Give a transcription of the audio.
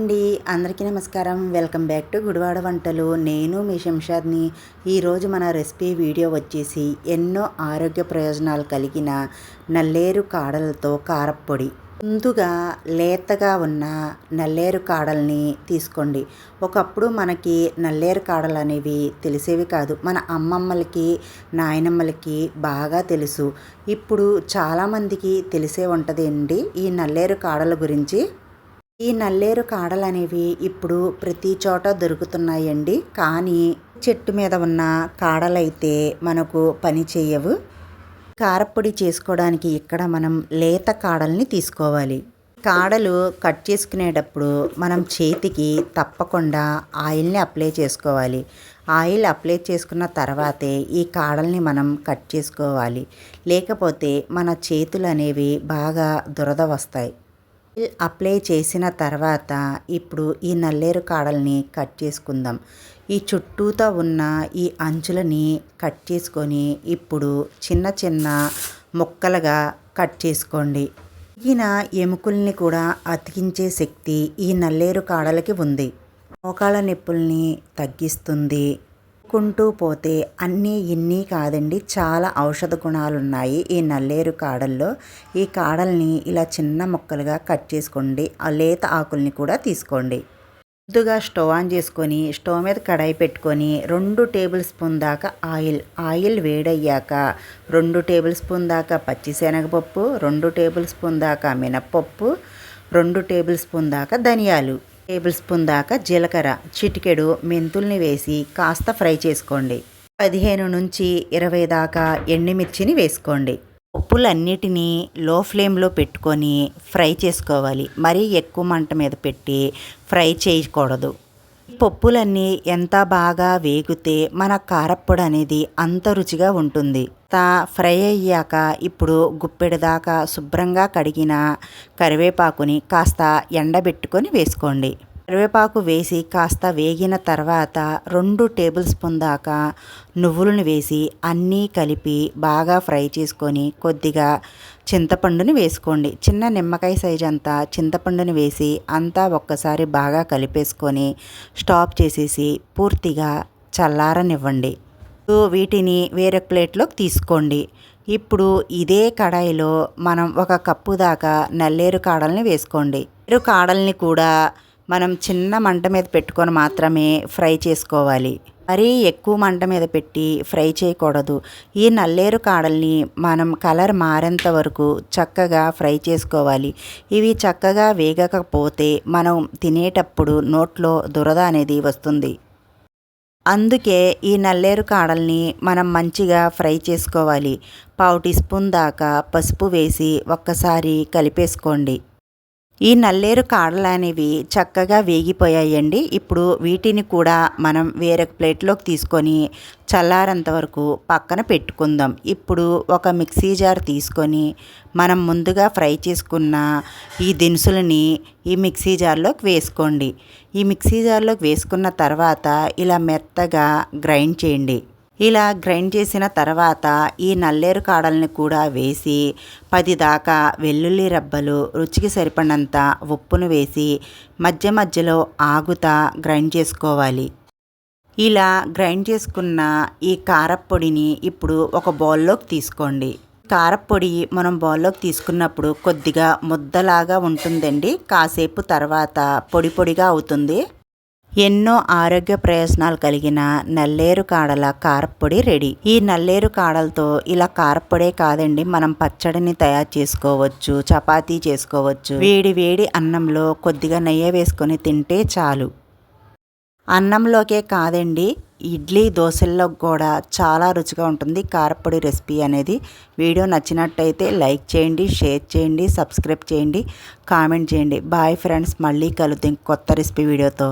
అండి, అందరికీ నమస్కారం. వెల్కమ్ బ్యాక్ టు గుడివాడ వంటలు. నేను మీ శంషాద్ని. ఈరోజు మన రెసిపీ వీడియో వచ్చేసి ఎన్నో ఆరోగ్య ప్రయోజనాలు కలిగిన నల్లేరు కాడలతో కారప్పొడి. ముందుగా లేతగా ఉన్న నల్లేరు కాడల్ని తీసుకోండి. ఒకప్పుడు మనకి నల్లేరు కాడలు అనేవి తెలిసేవి కాదు. మన అమ్మమ్మలకి, నాయనమ్మలకి బాగా తెలుసు. ఇప్పుడు చాలామందికి తెలిసే ఉంటుంది అండి ఈ నల్లేరు కాడల గురించి. ఈ నల్లేరు కాడలు అనేవి ఇప్పుడు ప్రతి చోట దొరుకుతున్నాయండి. కానీ చెట్టు మీద ఉన్న కాడలైతే మనకు పని చేయవు. కారప్పొడి చేసుకోవడానికి ఇక్కడ మనం లేత కాడల్ని తీసుకోవాలి. కాడలు కట్ చేసుకునేటప్పుడు మనం చేతికి తప్పకుండా ఆయిల్ని అప్లై చేసుకోవాలి. ఆయిల్ అప్లై చేసుకున్న తర్వాతే ఈ కాడల్ని మనం కట్ చేసుకోవాలి. లేకపోతే మన చేతులు అనేవి బాగా దురద వస్తాయి. అప్లై చేసిన తర్వాత ఇప్పుడు ఈ నల్లేరు కాడల్ని కట్ చేసుకుందాం. ఈ చుట్టూతో ఉన్న ఈ అంచులని కట్ చేసుకొని ఇప్పుడు చిన్న చిన్న ముక్కలుగా కట్ చేసుకోండి. ఈయన ఎముకల్ని కూడా అతికించే శక్తి ఈ నల్లేరు కాడలకి ఉంది. మోకాళ్ళ నొప్పుల్ని తగ్గిస్తుంది. కుంటూ పోతే అన్నీ ఇన్ని కాదండి, చాలా ఔషధ గుణాలు ఉన్నాయి ఈ నల్లేరు కాడల్లో. ఈ కాడల్ని ఇలా చిన్న ముక్కలుగా కట్ చేసుకోండి. ఆ లేత ఆకుల్ని కూడా తీసుకోండి. ముందుగా స్టవ్ ఆన్ చేసుకొని స్టవ్ మీద కడాయి పెట్టుకొని 2 టేబుల్ స్పూన్ దాకా ఆయిల్ వేడయ్యాక 2 టేబుల్ స్పూన్ దాకా పచ్చిశనగపప్పు, 2 టేబుల్ స్పూన్ దాకా మినప్పప్పు, 2 టేబుల్ స్పూన్ దాకా ధనియాలు, టేబుల్ స్పూన్ దాకా జీలకర్ర, చిటికెడు మెంతుల్ని వేసి కాస్త ఫ్రై చేసుకోండి. 15 నుంచి 20 దాకా ఎండుమిర్చిని వేసుకోండి. పప్పులన్నిటినీ లో ఫ్లేమ్లో పెట్టుకొని ఫ్రై చేసుకోవాలి. మరీ ఎక్కువ మంట మీద పెట్టి ఫ్రై చేయకూడదు. పప్పులన్నీ ఎంత బాగా వేగితే మన కారప్పొడి అనేది అంత రుచిగా ఉంటుంది. ఫ్రై అయ్యాక ఇప్పుడు గుప్పెడు దాకా శుభ్రంగా కడిగిన కరివేపాకుని కాస్త ఎండబెట్టుకొని వేసుకోండి. కరివేపాకు వేసి కాస్త వేగిన తర్వాత 2 టేబుల్ స్పూన్ దాకా నువ్వులను వేసి అన్నీ కలిపి బాగా ఫ్రై చేసుకొని కొద్దిగా చింతపండుని వేసుకోండి. చిన్న నిమ్మకాయ సైజ్ అంతా చింతపండుని వేసి అంతా ఒక్కసారి బాగా కలిపేసుకొని స్టాప్ చేసేసి పూర్తిగా చల్లారనివ్వండి. వీటిని వేరే ప్లేట్లోకి తీసుకోండి. ఇప్పుడు ఇదే కడాయిలో మనం 1 కప్పు దాకా నల్లేరు కాడల్ని వేసుకోండి. నల్లేరు కాడల్ని కూడా మనం చిన్న మంట మీద పెట్టుకొని మాత్రమే ఫ్రై చేసుకోవాలి. మరీ ఎక్కువ మంట మీద పెట్టి ఫ్రై చేయకూడదు. ఈ నల్లేరు కాడల్ని మనం కలర్ మారేంత వరకు చక్కగా ఫ్రై చేసుకోవాలి. ఇవి చక్కగా వేగకపోతే మనం తినేటప్పుడు నోట్లో దురద అనేది వస్తుంది. అందుకే ఈ నల్లేరు కాడల్ని మనం మంచిగా ఫ్రై చేసుకోవాలి. 1/2 టీ స్పూన్ దాకా పసుపు వేసి ఒక్కసారి కలిపేసుకోండి. ఈ నల్లేరు కాడలు అనేవి చక్కగా వేగిపోయాయండి. ఇప్పుడు వీటిని కూడా మనం వేరే ప్లేట్లోకి తీసుకొని చల్లారేంత వరకు పక్కన పెట్టుకుందాం. ఇప్పుడు ఒక మిక్సీ జార్ తీసుకొని మనం ముందుగా ఫ్రై చేసుకున్న ఈ దినుసులని ఈ మిక్సీ జార్లోకి వేసుకోండి. ఈ మిక్సీ జార్లోకి వేసుకున్న తర్వాత ఇలా మెత్తగా గ్రైండ్ చేయండి. ఇలా గ్రైండ్ చేసిన తర్వాత ఈ నల్లేరు కాడల్ని కూడా వేసి 10 దాకా వెల్లుల్లి రబ్బలు, రుచికి సరిపడినంత ఉప్పును వేసి మధ్య మధ్యలో ఆగుతా గ్రైండ్ చేసుకోవాలి. ఇలా గ్రైండ్ చేసుకున్న ఈ కారప్పొడిని ఇప్పుడు ఒక బౌల్లోకి తీసుకోండి. కారప్పొడి మనం బౌల్లోకి తీసుకున్నప్పుడు కొద్దిగా ముద్దలాగా ఉంటుందండి. కాసేపు తర్వాత పొడి పొడిగా అవుతుంది. ఎన్నో ఆరోగ్య ప్రయోజనాలు కలిగిన నల్లేరు కాడల కారప్పొడి రెడీ. ఈ నల్లేరు కాడలతో ఇలా కారప్పొడే కాదండి, మనం పచ్చడిని తయారు చేసుకోవచ్చు, చపాతీ చేసుకోవచ్చు. వేడి వేడి అన్నంలో కొద్దిగా నెయ్యి వేసుకొని తింటే చాలు. అన్నంలోకే కాదండి, ఇడ్లీ దోశల్లో కూడా చాలా రుచిగా ఉంటుంది కారప్పొడి రెసిపీ అనేది. వీడియో నచ్చినట్టయితే లైక్ చేయండి, షేర్ చేయండి, సబ్స్క్రైబ్ చేయండి, కామెంట్ చేయండి. బాయ్ ఫ్రెండ్స్, మళ్ళీ కలుద్దాం కొత్త రెసిపీ వీడియోతో.